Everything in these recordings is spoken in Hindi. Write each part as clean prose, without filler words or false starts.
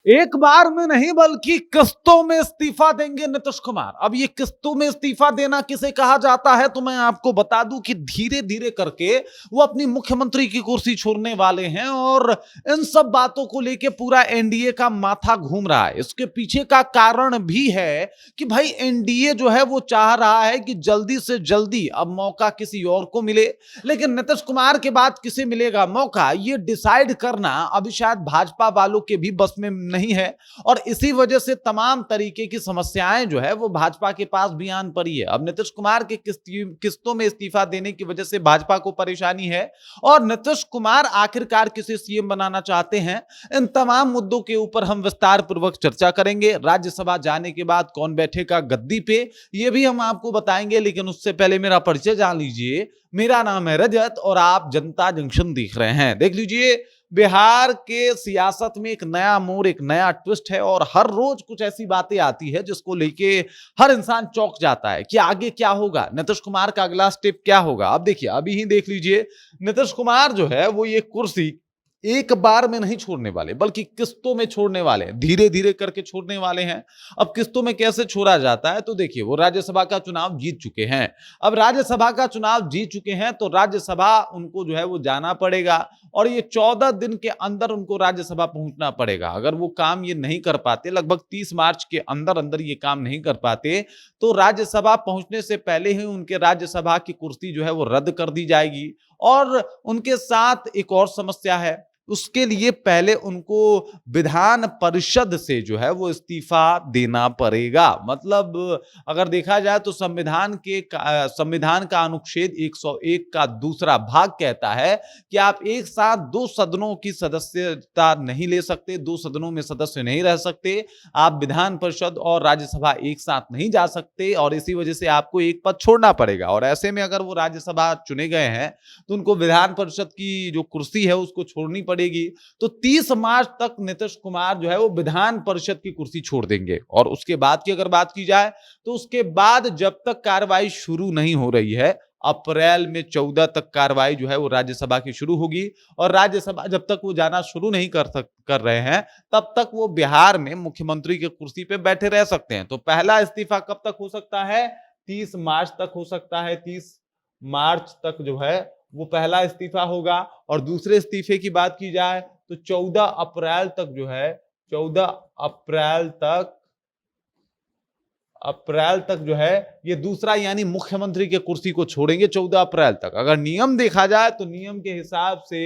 एक बार में नहीं बल्कि किस्तों में इस्तीफा देंगे नीतीश कुमार। अब ये किस्तों में इस्तीफा देना किसे कहा जाता है तो मैं आपको बता दूं कि धीरे धीरे करके वो अपनी मुख्यमंत्री की कुर्सी छोड़ने वाले हैं और इन सब बातों को लेके पूरा एनडीए का माथा घूम रहा है। इसके पीछे का कारण भी है कि भाई एनडीए जो है वो चाह रहा है कि जल्दी से जल्दी अब मौका किसी और को मिले, लेकिन नीतीश कुमार के बाद किसे मिलेगा मौका ये डिसाइड करना अभी शायद भाजपा वालों के भी बस में नहीं है। और इसी वजह से तमाम तरीके की समस्याएं जो है वो भाजपा के पास भी आन पड़ी है। अब नीतीश कुमार के किस्तों में इस्तीफा देने की वजह से भाजपा को परेशानी है और नीतीश कुमार आखिरकार किसे सीएम बनाना चाहते हैं, इन तमाम मुद्दों के ऊपर हम विस्तार पूर्वक चर्चा करेंगे। राज्यसभा जाने के बाद कौन बैठेगा गद्दी पे ये भी हम आपको बताएंगे, लेकिन उससे पहले मेरा परिचय जान लीजिए। मेरा नाम है रजत और आप जनता जंक्शन देख रहे हैं। देख लीजिए, बिहार के सियासत में एक नया मोड़, एक नया ट्विस्ट है और हर रोज कुछ ऐसी बातें आती है जिसको लेके हर इंसान चौंक जाता है कि आगे क्या होगा, नीतीश कुमार का अगला स्टेप क्या होगा। अब देखिए, अभी ही देख लीजिए, नीतीश कुमार जो है वो ये कुर्सी एक बार में नहीं छोड़ने वाले बल्कि किस्तों में छोड़ने वाले हैं, धीरे धीरे करके छोड़ने वाले हैं। अब किस्तों में कैसे छोड़ा जाता है तो देखिए, वो राज्यसभा का चुनाव जीत चुके हैं। अब राज्यसभा का चुनाव जीत चुके हैं तो राज्यसभा उनको जो है वो जाना पड़ेगा और ये 14 दिन के अंदर उनको राज्यसभा पहुंचना पड़ेगा। अगर वो काम ये नहीं कर पाते, लगभग 30 मार्च के अंदर अंदर ये काम नहीं कर पाते, तो राज्यसभा पहुंचने से पहले ही उनके राज्यसभा की कुर्सी जो है वो रद्द कर दी जाएगी। और उनके साथ एक और समस्या है, उसके लिए पहले उनको विधान परिषद से जो है वो इस्तीफा देना पड़ेगा। मतलब अगर देखा जाए तो संविधान का अनुच्छेद 101 का दूसरा भाग कहता है कि आप एक साथ दो सदनों की सदस्यता नहीं ले सकते, दो सदनों में सदस्य नहीं रह सकते, आप विधान परिषद और राज्यसभा एक साथ नहीं जा सकते और इसी वजह से आपको एक पद छोड़ना पड़ेगा। और ऐसे में अगर वो राज्यसभा चुने गए हैं तो उनको विधान परिषद की जो कुर्सी है उसको छोड़नी पड़ेगी। तो 30 मार्च तक नीतीश कुमार जो है वो विधान परिषद की कुर्सी छोड़ देंगे। और उसके बाद की अगर बात की जाए तो उसके बाद जब तक कार्रवाई शुरू नहीं हो रही है, अप्रैल में 14 तक कार्रवाई जो है वो राज्यसभा की शुरू होगी और राज्यसभा जब तक वो जाना शुरू नहीं कर रहे हैं तब तक वो बिहार में मुख्यमंत्री की कुर्सी पे बैठे रह सकते हैं। तो पहला इस्तीफा कब तक हो सकता है? 30 मार्च तक हो सकता है। 30 मार्च तक जो है वो पहला इस्तीफा होगा। और दूसरे इस्तीफे की बात की जाए तो 14 अप्रैल तक जो है, 14 अप्रैल तक जो है ये दूसरा यानी मुख्यमंत्री के कुर्सी को छोड़ेंगे 14 अप्रैल तक। अगर नियम देखा जाए तो नियम के हिसाब से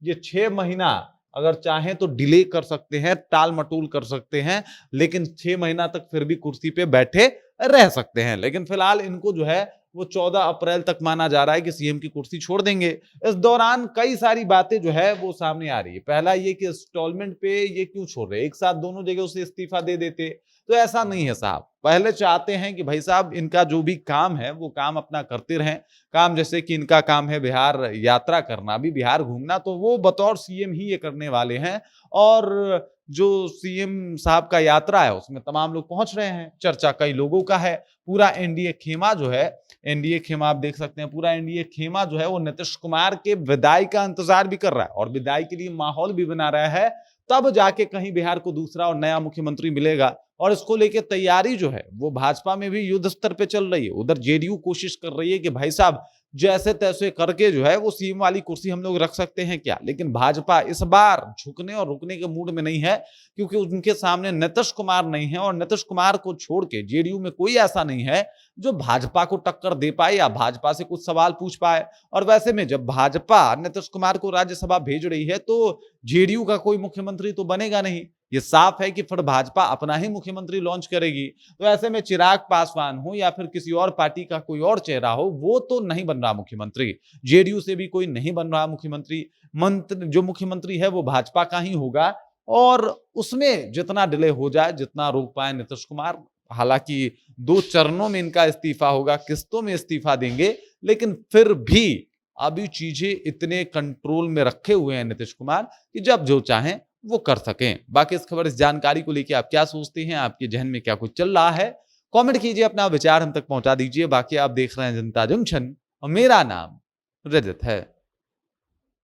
ये 6 महीना अगर चाहें तो डिले कर सकते हैं, टाल मटोल कर सकते हैं, लेकिन 6 महीना तक फिर भी कुर्सी पे बैठे रह सकते हैं। लेकिन फिलहाल इनको जो है वो 14 अप्रैल तक माना जा रहा है कि सीएम की कुर्सी छोड़ देंगे। इस दौरान कई सारी बातें जो है वो सामने आ रही है। पहला ये कि इंस्टॉलमेंट पे ये क्यों छोड़ रहे हैं, एक साथ दोनों जगह से इस्तीफा दे देते तो ऐसा नहीं है साहब। पहले चाहते हैं कि भाई साहब इनका जो भी काम है वो काम अपना करते रहें। काम जैसे कि इनका काम है बिहार यात्रा करना, भी बिहार घूमना, तो वो बतौर सीएम ही ये करने वाले हैं। और जो सीएम साहब का यात्रा है उसमें तमाम लोग पहुंच रहे हैं, चर्चा कई लोगों का है। पूरा एनडीए खेमा जो है, एनडीए खेमा आप देख सकते हैं, पूरा एनडीए खेमा जो है वो नीतीश कुमार के विदाई का इंतजार भी कर रहा है और विदाई के लिए माहौल भी बना रहा है। तब जाके कहीं बिहार को दूसरा और नया मुख्यमंत्री मिलेगा। और इसको लेके तैयारी जो है वो भाजपा में भी युद्ध स्तर पे चल रही है। उधर जेडीयू कोशिश कर रही है कि भाई साहब जैसे तैसे करके जो है वो सीएम वाली कुर्सी हम लोग रख सकते हैं क्या, लेकिन भाजपा इस बार झुकने और रुकने के मूड में नहीं है, क्योंकि उनके सामने नीतीश कुमार नहीं है और नीतीश कुमार को छोड़ के जेडीयू में कोई ऐसा नहीं है जो भाजपा को टक्कर दे पाए या भाजपा से कुछ सवाल पूछ पाए। और वैसे में जब भाजपा नीतीश कुमार को राज्यसभा भेज रही है तो जेडीयू का कोई मुख्यमंत्री तो बनेगा नहीं। ये साफ है कि फिर भाजपा अपना ही मुख्यमंत्री लॉन्च करेगी। तो ऐसे में चिराग पासवान हो या फिर किसी और पार्टी का कोई और चेहरा हो, वो तो नहीं बन रहा मुख्यमंत्री। जेडीयू से भी कोई नहीं बन रहा मुख्यमंत्री। जो मुख्यमंत्री है वो भाजपा का ही होगा और उसमें जितना डिले हो जाए, जितना रोक पाए नीतीश कुमार। हालांकि 2 चरणों में इनका इस्तीफा होगा, किस्तों में इस्तीफा देंगे, लेकिन फिर भी अभी चीजें इतने कंट्रोल में रखे हुए हैं नीतीश कुमार कि जब जो चाहें वो कर सकें। बाकी इस खबर, इस जानकारी को लेकर आप क्या सोचते हैं, आपके जहन में क्या कुछ चल रहा है, कमेंट कीजिए, अपना विचार हम तक पहुंचा दीजिए। बाकी आप देख रहे हैं जनता जंक्शन और मेरा नाम रजत है।